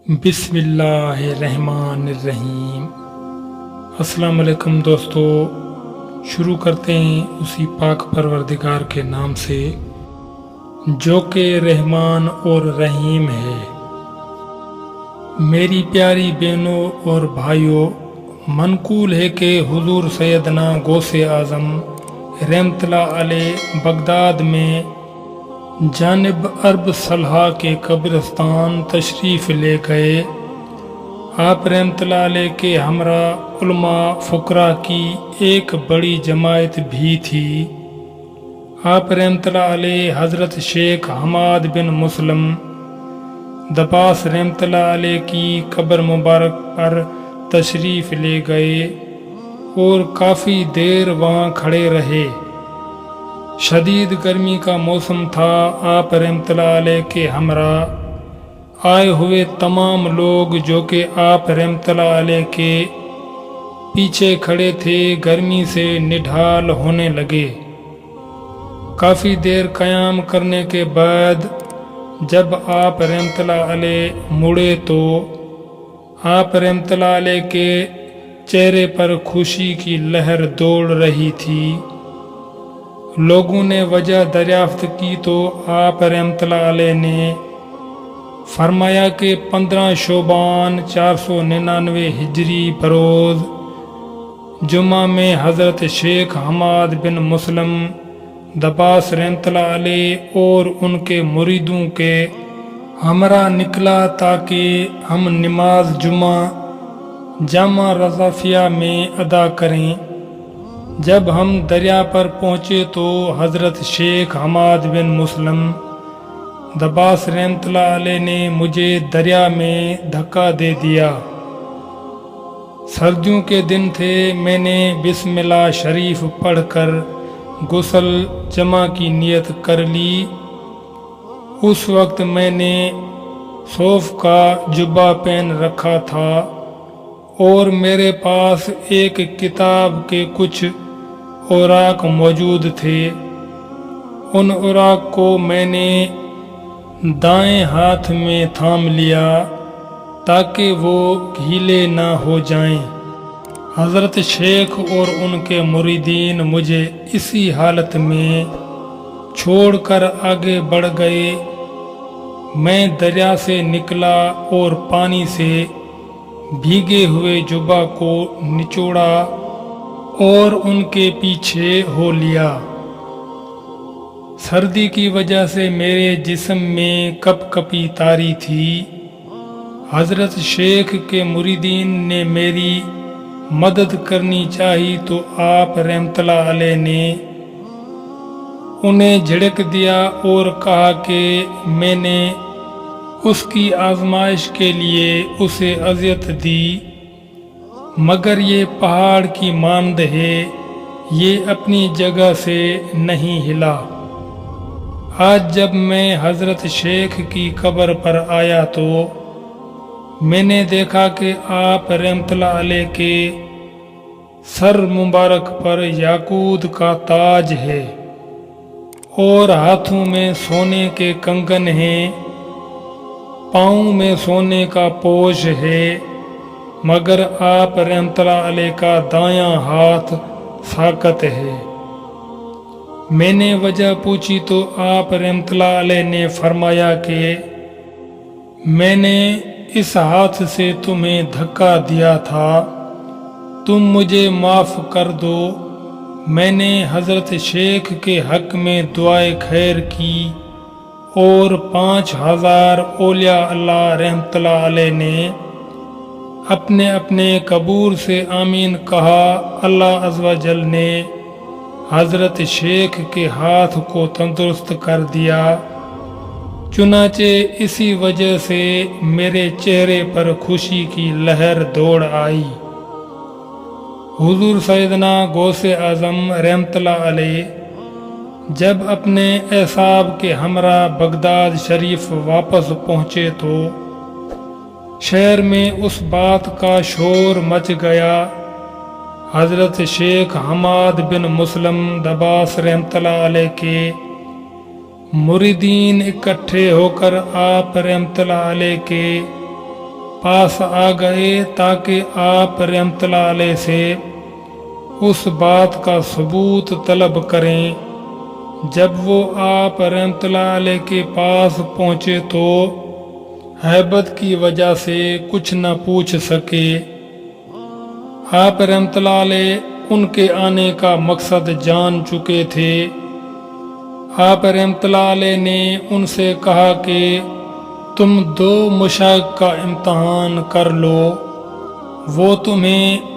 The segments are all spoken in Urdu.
بسم اللہ الرحمن الرحیم۔ السلام علیکم دوستو، شروع کرتے ہیں اسی پاک پروردگار کے نام سے جو کہ رحمان اور رحیم ہے۔ میری پیاری بہنوں اور بھائیوں، منقول ہے کہ حضور سیدنا غوث اعظم رحمت اللہ علیہ بغداد میں جانب عرب صلحہ کے قبرستان تشریف لے گئے۔ آپ رحمت اللہ علیہ کے ہمراہ علماء فقراء کی ایک بڑی جماعت بھی تھی۔ آپ رحمت اللہ علیہ حضرت شیخ حماد بن مسلم دباس رحمت اللہ علیہ کی قبر مبارک پر تشریف لے گئے اور کافی دیر وہاں کھڑے رہے۔ شدید گرمی کا موسم تھا۔ آپ رحمت اللہ علیہ کے ہمراہ آئے ہوئے تمام لوگ جو کہ آپ رحمت اللہ علیہ کے پیچھے کھڑے تھے گرمی سے نڈھال ہونے لگے۔ کافی دیر قیام کرنے کے بعد جب آپ رحمت اللہ علیہ مڑے تو آپ رحمت اللہ علیہ کے چہرے پر خوشی کی لہر دوڑ رہی تھی۔ لوگوں نے وجہ دریافت کی تو آپ رحمت اللہ علیہ نے فرمایا کہ 15 شعبان 499 ہجری بروز جمعہ میں حضرت شیخ حماد بن مسلم دباس رحمت اللہ علیہ اور ان کے مریدوں کے ہمراہ نکلا تاکہ ہم نماز جمعہ جامع رضافیہ میں ادا کریں۔ جب ہم دریا پر پہنچے تو حضرت شیخ حماد بن مسلم دباس رحمت اللہ علیہ نے مجھے دریا میں دھکا دے دیا۔ سردیوں کے دن تھے۔ میں نے بسم اللہ شریف پڑھ کر غسل جمع کی نیت کر لی۔ اس وقت میں نے صوف کا جبہ پہن رکھا تھا اور میرے پاس ایک کتاب کے کچھ اوراق موجود تھے۔ ان اوراق کو میں نے دائیں ہاتھ میں تھام لیا تاکہ وہ گیلے نہ ہو جائیں۔ حضرت شیخ اور ان کے مریدین مجھے اسی حالت میں چھوڑ کر آگے بڑھ گئے۔ میں دریا سے نکلا اور پانی سے بھیگے ہوئے جبہ کو نچوڑا اور ان کے پیچھے ہو لیا۔ سردی کی وجہ سے میرے جسم میں کپ کپی طاری تھی۔ حضرت شیخ کے مریدین نے میری مدد کرنی چاہی تو آپ رحمت اللہ علیہ نے انہیں جھڑک دیا اور کہا کہ میں نے اس کی آزمائش کے لیے اسے اذیت دی، مگر یہ پہاڑ کی مانند ہے، یہ اپنی جگہ سے نہیں ہلا۔ آج جب میں حضرت شیخ کی قبر پر آیا تو میں نے دیکھا کہ آپ رحمت اللہ علیہ کے سر مبارک پر یاقوت کا تاج ہے اور ہاتھوں میں سونے کے کنگن ہیں، پاؤں میں سونے کا پوش ہے، مگر آپ رحمت اللہ علیہ کا دایاں ہاتھ ساکت ہے۔ میں نے وجہ پوچھی تو آپ رحمت اللہ علیہ نے فرمایا کہ میں نے اس ہاتھ سے تمہیں دھکا دیا تھا، تم مجھے معاف کر دو۔ میں نے حضرت شیخ کے حق میں دعائے خیر کی اور 5000 اولیاء اللہ رحمت اللہ علیہ نے اپنے اپنے قبور سے آمین کہا۔ اللہ عز و جل نے حضرت شیخ کے ہاتھ کو تندرست کر دیا، چنانچہ اسی وجہ سے میرے چہرے پر خوشی کی لہر دوڑ آئی۔ حضور سیدنا غوث اعظم رحمت اللہ علیہ جب اپنے اصحاب کے ہمراہ بغداد شریف واپس پہنچے تو شہر میں اس بات کا شور مچ گیا۔ حضرت شیخ حماد بن مسلم دباس رحمت اللہ علیہ کے مریدین اکٹھے ہو کر آپ رحمت اللہ علیہ کے پاس آ گئے تاکہ آپ رحمت اللہ علیہ سے اس بات کا ثبوت طلب کریں۔ جب وہ آپ رحمت اللہ علیہ کے پاس پہنچے تو ہیبت کی وجہ سے کچھ نہ پوچھ سکے۔ آپ رحمت اللہ علیہ ان کے آنے کا مقصد جان چکے تھے۔ آپ رحمت اللہ علیہ نے ان سے کہا کہ تم 2 مشائخ کا امتحان کر لو، وہ تمہیں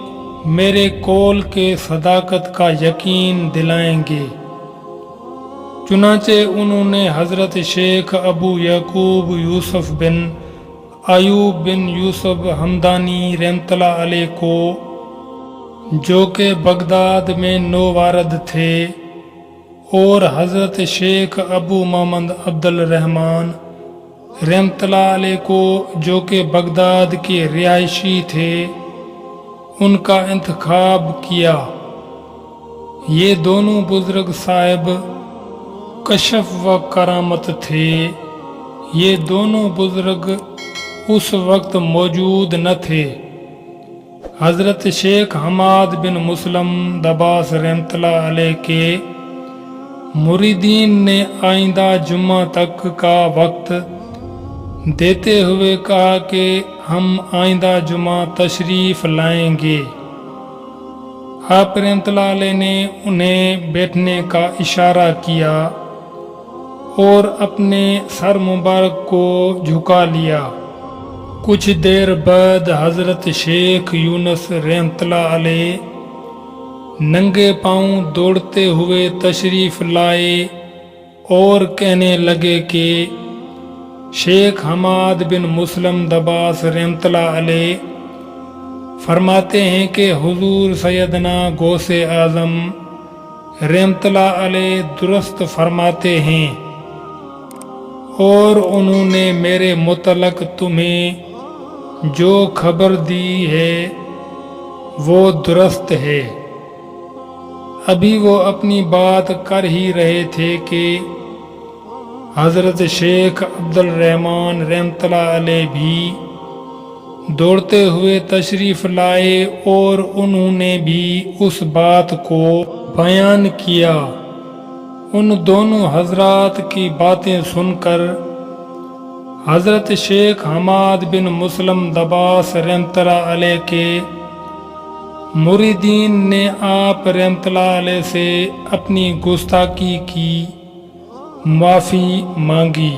میرے قول کے صداقت کا یقین دلائیں گے۔ چنانچہ انہوں نے حضرت شیخ ابو یعقوب یوسف بن ایوب بن یوسف ہمدانی رحمت اللہ علیہ کو، جو کہ بغداد میں نووارد تھے، اور حضرت شیخ ابو محمد عبد الرحمن رحمت اللہ علیہ کو، جو کہ بغداد کے رہائشی تھے، ان کا انتخاب کیا۔ یہ دونوں بزرگ صاحب کشف و کرامت تھے۔ یہ دونوں بزرگ اس وقت موجود نہ تھے۔ حضرت شیخ حماد بن مسلم دباس رحمت اللہ علیہ کے مریدین نے آئندہ جمعہ تک کا وقت دیتے ہوئے کہا کہ ہم آئندہ جمعہ تشریف لائیں گے۔ آپ رحمت اللہ علیہ نے انہیں بیٹھنے کا اشارہ کیا اور اپنے سر مبارک کو جھکا لیا۔ کچھ دیر بعد حضرت شیخ یونس رحمت اللہ علیہ ننگے پاؤں دوڑتے ہوئے تشریف لائے اور کہنے لگے کہ شیخ حماد بن مسلم دباس رحمت اللہ علیہ فرماتے ہیں کہ حضور سیدنا غوث اعظم رحمت اللہ علیہ درست فرماتے ہیں، اور انہوں نے میرے متعلق تمہیں جو خبر دی ہے وہ درست ہے۔ ابھی وہ اپنی بات کر ہی رہے تھے کہ حضرت شیخ عبد الرحمن رحمت اللہ علیہ بھی دوڑتے ہوئے تشریف لائے اور انہوں نے بھی اس بات کو بیان کیا۔ ان دونوں حضرات کی باتیں سن کر حضرت شیخ حماد بن مسلم دباس رحمت اللہ علیہ کے مریدین نے آپ رحمت اللہ علیہ سے اپنی گستاخی کی معافی مانگی۔